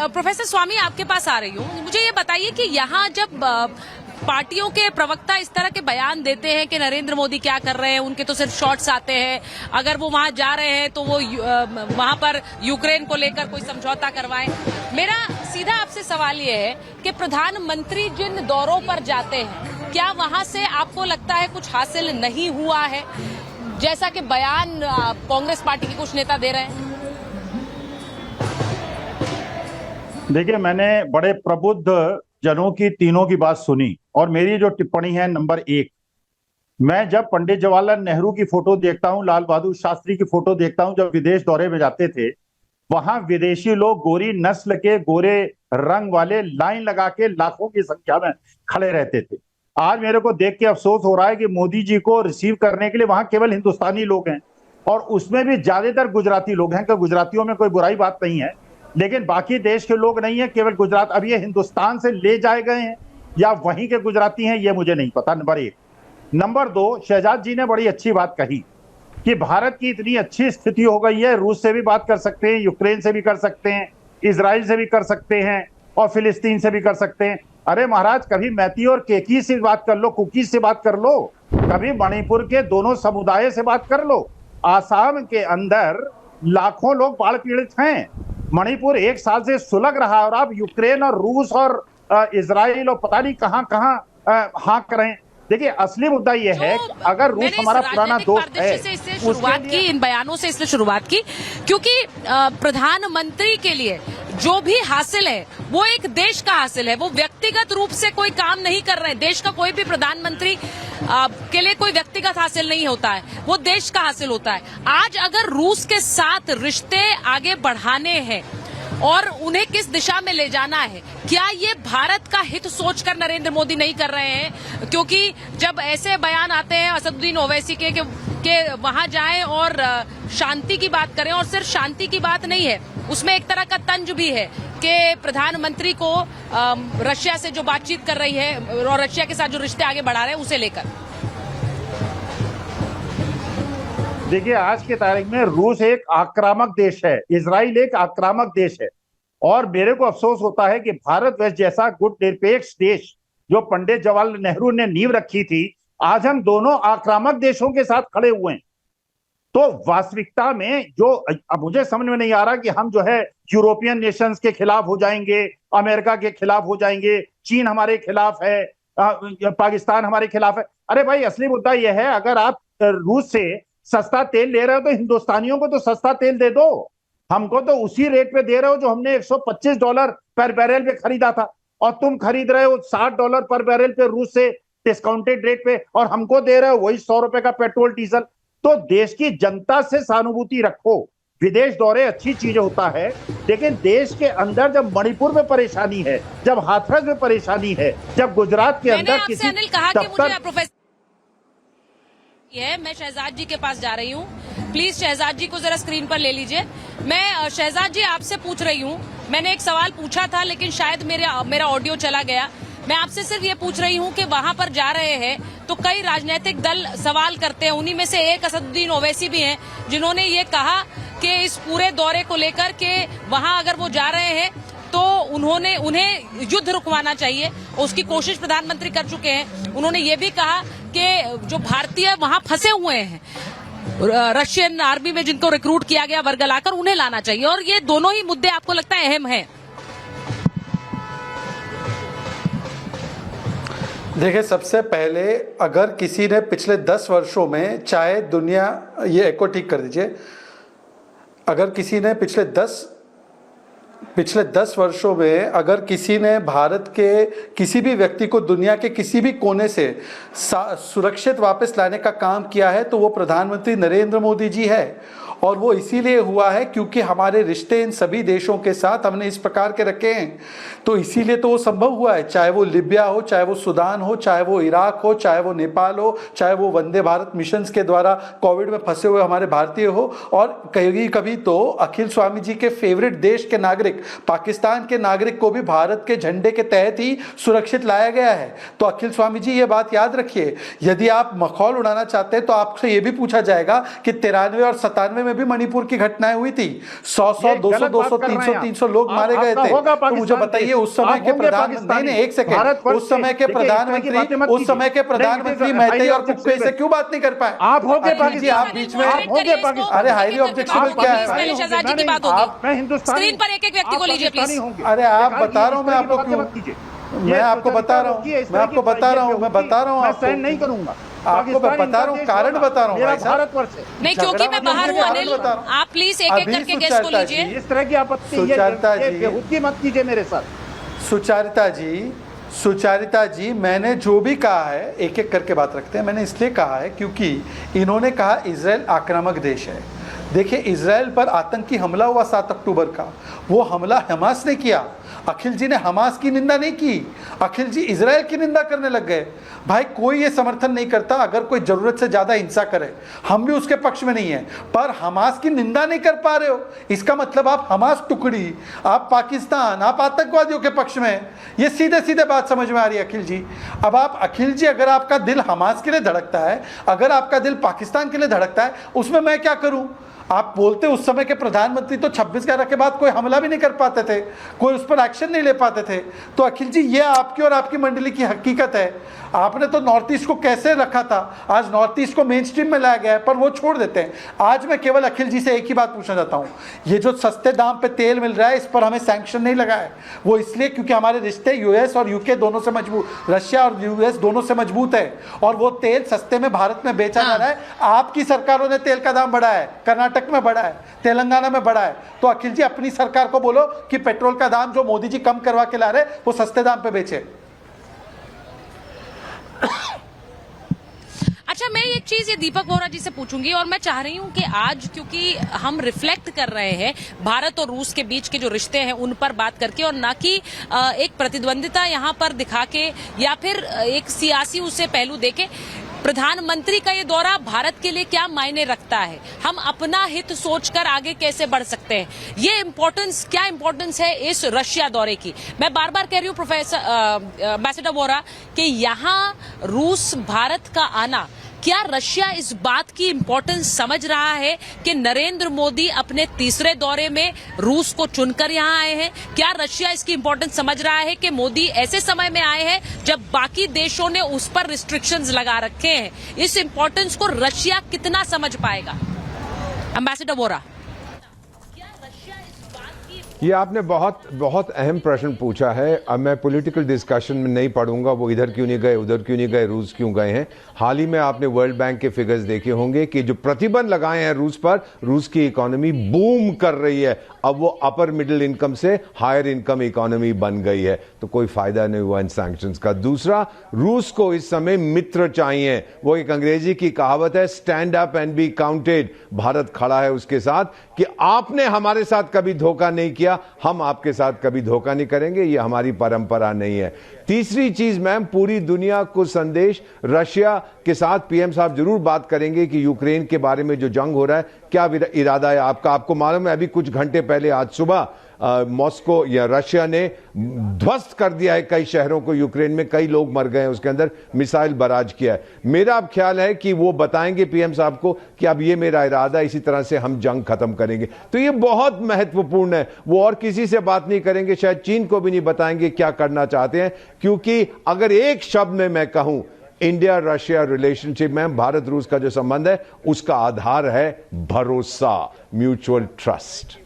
Professor स्वामी आपके पास आ रही हूँ, मुझे ये बताइए कि यहाँ जब पार्टियों के प्रवक्ता इस तरह के बयान देते हैं कि नरेंद्र मोदी क्या कर रहे हैं, उनके तो सिर्फ शॉट्स आते हैं, अगर वो वहां जा रहे हैं तो वो वहां पर यूक्रेन को लेकर कोई समझौता करवाएं। मेरा सीधा आपसे सवाल ये है कि प्रधानमंत्री जिन दौरों पर जाते हैं, क्या वहां से आपको लगता है कुछ हासिल नहीं हुआ है, जैसा कि बयान कांग्रेस पार्टी के कुछ नेता दे रहे हैं? देखिए, मैंने बड़े प्रबुद्ध जनों की तीनों की बात सुनी और मेरी जो टिप्पणी है नंबर 1, मैं जब पंडित जवाहरलाल नेहरू की फोटो देखता हूं, लाल बहादुर शास्त्री की फोटो देखता हूं, जब विदेश दौरे में जाते थे, वहां विदेशी लोग गोरी नस्ल के गोरे रंग वाले लाइन लगा के लाखों की संख्या में खड़े रहते थे। आज मेरे को देख के अफसोस हो रहा है कि मोदी जी को रिसीव करने के लिए वहां केवल हिंदुस्तानी लोग हैं और उसमें भी ज्यादातर गुजराती लोग हैं। कि गुजरातियों में कोई बुराई बात नहीं है, लेकिन बाकी देश के लोग नहीं है, केवल गुजरात। अब ये हिंदुस्तान से ले जाए गए हैं या वहीं के गुजराती हैं, ये मुझे नहीं पता, नंबर 1। नंबर 2, शहजाद जी ने बड़ी अच्छी बात कही कि भारत की इतनी अच्छी स्थिति हो गई है, रूस से भी बात कर सकते हैं, यूक्रेन से भी कर सकते हैं, इजराइल से भी कर सकते हैं और फिलिस्तीन से भी कर सकते हैं। अरे महाराज, कभी मैती और केकी से बात कर लो, कुकीज से बात कर लो, कभी मणिपुर के दोनों समुदाय से बात कर लो। आसाम के अंदर लाखों लोग बाढ़ पीड़ित हैं, मणिपुर 1 साल से सुलग रहा है और आप यूक्रेन और रूस और इजराइल और पता नहीं कहां कहां हाँक रहे हैं। देखिए, असली मुद्दा यह है कि अगर रूस हमारा पुराना दोस्त है, इसलिए शुरुआत की इन बयानों से, इसलिए शुरुआत की क्योंकि प्रधानमंत्री के लिए जो भी हासिल है वो एक देश का हासिल है। वो व्यक्तिगत रूप से कोई काम नहीं कर रहे हैं। देश का कोई भी प्रधानमंत्री के लिए कोई व्यक्तिगत हासिल नहीं होता है, वो देश का हासिल होता है। आज अगर रूस के साथ रिश्ते आगे बढ़ाने हैं और उन्हें किस दिशा में ले जाना है, क्या ये भारत का हित सोचकर नरेंद्र मोदी नहीं कर रहे हैं? क्योंकि जब ऐसे बयान आते हैं असदुद्दीन ओवैसी के वहां जाएं और शांति की बात करें, और सिर्फ शांति की बात नहीं है, उसमें एक तरह का तंज भी है कि प्रधानमंत्री को रशिया से जो बातचीत कर रही है और रशिया के साथ जो रिश्ते आगे बढ़ा रहे हैं उसे लेकर। देखिए, आज की तारीख में रूस एक आक्रामक देश है, इजराइल एक आक्रामक देश है और मेरे को अफसोस होता है कि भारत वर्ष जैसा गुट निरपेक्ष देश जो पंडित जवाहरलाल नेहरू ने नींव रखी थी, आज हम दोनों आक्रामक देशों के साथ खड़े हुए हैं। तो वास्तविकता में जो अब मुझे समझ में नहीं आ रहा कि हम जो है यूरोपियन नेशंस के खिलाफ हो जाएंगे, अमेरिका के खिलाफ हो जाएंगे, चीन हमारे खिलाफ है, पाकिस्तान हमारे खिलाफ है। अरे भाई, असली मुद्दा यह है, अगर आप रूस से सस्ता तेल ले रहे हो तो हिंदुस्तानियों को तो सस्ता तेल दे दो। हमको तो उसी रेट पे दे रहे हो जो हमने $125 पर बैरल पे खरीदा था, और तुम खरीद रहे हो $60 पर बैरल पे रूस से डिस्काउंटेड रेट पे, और हमको दे रहे हो वही ₹100 का पेट्रोल डीजल। तो देश की जनता से सहानुभूति रखो। विदेश दौरे अच्छी चीज होता है, लेकिन देश के अंदर जब मणिपुर में परेशानी है, जब हाथरस में परेशानी है, जब गुजरात के अंदर किसी दफ्तर मैं शहजाद जी के पास जा रही हूँ। प्लीज शहजाद जी को जरा स्क्रीन पर ले लीजिए। मैं शहजाद जी आपसे पूछ रही हूँ, मैंने एक सवाल पूछा था लेकिन शायद मेरा ऑडियो चला गया। मैं आपसे सिर्फ ये पूछ रही हूँ कि वहां पर जा रहे हैं तो कई राजनीतिक दल सवाल करते हैं, उन्हीं में से एक असदुद्दीन ओवैसी भी हैं जिन्होंने ये कहा कि इस पूरे दौरे को लेकर के वहां अगर वो जा रहे हैं तो उन्हें युद्ध रुकवाना चाहिए। उसकी कोशिश प्रधानमंत्री कर चुके हैं। उन्होंने ये भी कहा कि जो भारतीय वहां फंसे हुए हैं रशियन आर्मी में, जिनको रिक्रूट किया गया वर्गलाकर, उन्हें लाना चाहिए। और ये दोनों ही मुद्दे आपको लगता है अहम हैं? देखिए, सबसे पहले अगर किसी ने पिछले 10 वर्षों में, चाहे दुनिया, ये एको ठीक कर दीजिए, अगर किसी ने पिछले 10 वर्षों में अगर किसी ने भारत के किसी भी व्यक्ति को दुनिया के किसी भी कोने से सुरक्षित वापस लाने का काम किया है तो वो प्रधानमंत्री नरेंद्र मोदी जी है। और वो इसीलिए हुआ है क्योंकि हमारे रिश्ते इन सभी देशों के साथ हमने इस प्रकार के रखे हैं, तो इसीलिए तो वो संभव हुआ है। चाहे वो लिबिया हो, चाहे वो सूडान हो, चाहे वो इराक हो, चाहे वो नेपाल हो, चाहे वो वंदे भारत मिशन के द्वारा कोविड में फंसे हुए हमारे भारतीय हो, और कभी तो अखिल स्वामी जी के फेवरेट देश के नागरिक, पाकिस्तान के नागरिक को भी भारत के झंडे के तहत ही सुरक्षित लाया गया है। तो अखिल स्वामी जी ये बात याद रखिए, यदि आप मखौल उड़ाना चाहते हैं तो आपसे ये भी पूछा जाएगा कि 93 और 97 में भी मणिपुर की घटनाएं हुई थी, 100 ये 200 गलत बात 200 कर रहे हैं 300 आप। 300 लोग मारे गए आपका थे। होगा तो मुझे पाकिस्तान बताइए देश। उस समय आप के होंगे प्रधानमंत्री, पाकिस्तानी। नहीं एक सेकंड, भारतवर्ष उस समय के देखिए, इस तरह की बातें मत प्रधानमंत्री, उस समय के कीजिए। प्रधानमंत्री नहीं, मैते highly और कुप्पे से objectionable। क्यों बात नहीं कर पाए? आप होंगे अखिल जी, आप पाकिस्तानी। बीच में, आप होंगे पाकिस्तानी। अरे highly objectionable क्या है? पहले शहजाद जी की बात आप- होगी। मैं हिंदुस्तानी स्क्रीन पर एक एक व्यक्ति को आप लीजिए पाकिस्तानी प्लीज। होंगे। अरे आप बेकार बता की रहा हूं इस मैं तरह की आपको बातें क्यों, मत कीजिए। मैं ये आपको बता रहा हूं, होती है, इस मैं तरह आपको की बता रहा हूं, मैं बता रहा हूं मैं आपको, सहन नहीं करूंगा। आपको मैं बता रहा हूं, कारण बता रहा हूं मेरा भाई साहब। भारतवर्ष है। नहीं, क्योंकि मैं बाहर हूँ कारण अनिल, बता रहा हूं। आप प्लीज एक एक अभी करके गेस्ट को सुचरिता लीजिए। जी, इस तरह की आपत्ति सुचरिता ये जी, बेहुदगी मत कीजिए मेरे साथ। सुचरिता जी, मैंने जो भी कहा है एक एक करके बात रखते हैं। मैंने इसलिए कहा है क्योंकि इन्होंने कहा इजराइल आक्रामक देश है। देखिए, इजराइल पर आतंकी हमला हुआ 7 अक्टूबर का, वो हमला हमास ने किया। अखिल जी ने हमास की निंदा नहीं की, अखिल जी इजराइल की निंदा करने लग गए। भाई, कोई ये समर्थन नहीं करता अगर कोई जरूरत से ज्यादा हिंसा करे, हम भी उसके पक्ष में नहीं है, पर हमास की निंदा नहीं कर पा रहे हो, इसका मतलब आप हमास टुकड़ी, आप पाकिस्तान, आप आतंकवादियों के पक्ष में। ये सीधे सीधे बात समझ में आ रही है अखिल जी। अब आप अखिल जी, अगर आपका दिल हमास के लिए धड़कता है, अगर आपका दिल पाकिस्तान के लिए धड़कता है, उसमें मैं क्या करूं? आप बोलते उस समय के प्रधानमंत्री तो 26/11 के बाद कोई हमला भी नहीं कर पाते थे, कोई उस पर एक्शन नहीं ले पाते थे। तो अखिल जी, ये आपकी और आपकी मंडली की हकीकत है। आपने तो नॉर्थ ईस्ट को कैसे रखा था, आज नॉर्थ ईस्ट को मेन स्ट्रीम में लाया गया है, पर वो छोड़ देते हैं। आज मैं केवल अखिल जी से एक ही बात पूछना चाहता हूँ, ये जो सस्ते दाम पे तेल मिल रहा है, इस पर हमें सैंक्शन नहीं लगा है। वो इसलिए क्योंकि हमारे रिश्ते यूएस और यूके दोनों से मजबूत, रशिया और यूएस दोनों से मजबूत है, और वो तेल सस्ते में भारत में बेचा जा रहा है। आपकी सरकारों ने तेल का दाम बढ़ाया है, कर्नाटक में बढ़ा है, तेलंगाना में बढ़ा है। तो अखिल जी, अपनी सरकार को बोलो कि पेट्रोल का दाम जो मोदी जी कम करवा के ला रहे, वो सस्ते दाम पे बेचे। अच्छा, मैं एक चीज ये दीपक बोहरा जी से पूछूंगी, और मैं चाह रही हूं कि आज क्योंकि हम रिफ्लेक्ट कर रहे हैं भारत और रूस के बीच के जो रिश्ते हैं उन पर बात करके, और ना कि एक प्रतिद्वंदिता यहां पर दिखा के या फिर एक सियासी उसे पहलू देके, प्रधानमंत्री का ये दौरा भारत के लिए क्या मायने रखता है, हम अपना हित सोचकर आगे कैसे बढ़ सकते हैं, ये इम्पोर्टेंस, क्या इम्पोर्टेंस है इस रशिया दौरे की। मैं बार बार कह रही हूँ प्रोफेसर एम्बेसडर बोहरा कि यहाँ रूस भारत का आना, क्या रशिया इस बात की इम्पोर्टेंस समझ रहा है कि नरेंद्र मोदी अपने तीसरे दौरे में रूस को चुनकर यहां आए हैं? क्या रशिया इसकी इम्पोर्टेंस समझ रहा है कि मोदी ऐसे समय में आए हैं जब बाकी देशों ने उस पर रिस्ट्रिक्शंस लगा रखे हैं? इस इम्पोर्टेंस को रशिया कितना समझ पाएगा? एम्बेसडर बोहरा, ये आपने बहुत बहुत अहम प्रश्न पूछा है। अब मैं पॉलिटिकल डिस्कशन में नहीं पढ़ूंगा, वो इधर क्यों नहीं गए, उधर क्यों नहीं गए, रूस क्यों गए हैं। हाल ही में आपने वर्ल्ड बैंक के फिगर्स देखे होंगे कि जो प्रतिबंध लगाए हैं रूस पर, रूस की इकोनॉमी बूम कर रही है। अब वो अपर मिडिल इनकम से हायर इनकम इकोनॉमी बन गई है, तो कोई फायदा नहीं हुआ इन सैंक्शंस का। दूसरा, रूस को इस समय मित्र चाहिए। वो एक अंग्रेजी की कहावत है, stand up and be counted. Bharat खड़ा है उसके साथ कि आपने हमारे साथ कभी धोखा नहीं किया, हम आपके साथ कभी धोखा नहीं करेंगे, ये हमारी परंपरा नहीं है। तीसरी चीज मैम, पूरी दुनिया को संदेश, रशिया के साथ पीएम साहब जरूर बात करेंगे कि यूक्रेन के बारे में जो जंग हो रहा है, क्या इरादा है आपका। आपको मालूम है अभी कुछ घंटे पहले, आज सुबह मॉस्को या रशिया ने ध्वस्त कर दिया है कई शहरों को यूक्रेन में, कई लोग मर गए हैं, उसके अंदर मिसाइल बराज किया है। मेरा अब ख्याल है कि वो बताएंगे पीएम साहब को कि अब ये मेरा इरादा, इसी तरह से हम जंग खत्म करेंगे। तो ये बहुत महत्वपूर्ण है। वो और किसी से बात नहीं करेंगे, शायद चीन को भी नहीं बताएंगे क्या करना चाहते हैं, क्योंकि अगर एक शब्द में मैं कहूं, इंडिया रशिया रिलेशनशिप में, भारत रूस का जो संबंध है, उसका आधार है भरोसा, म्यूचुअल ट्रस्ट।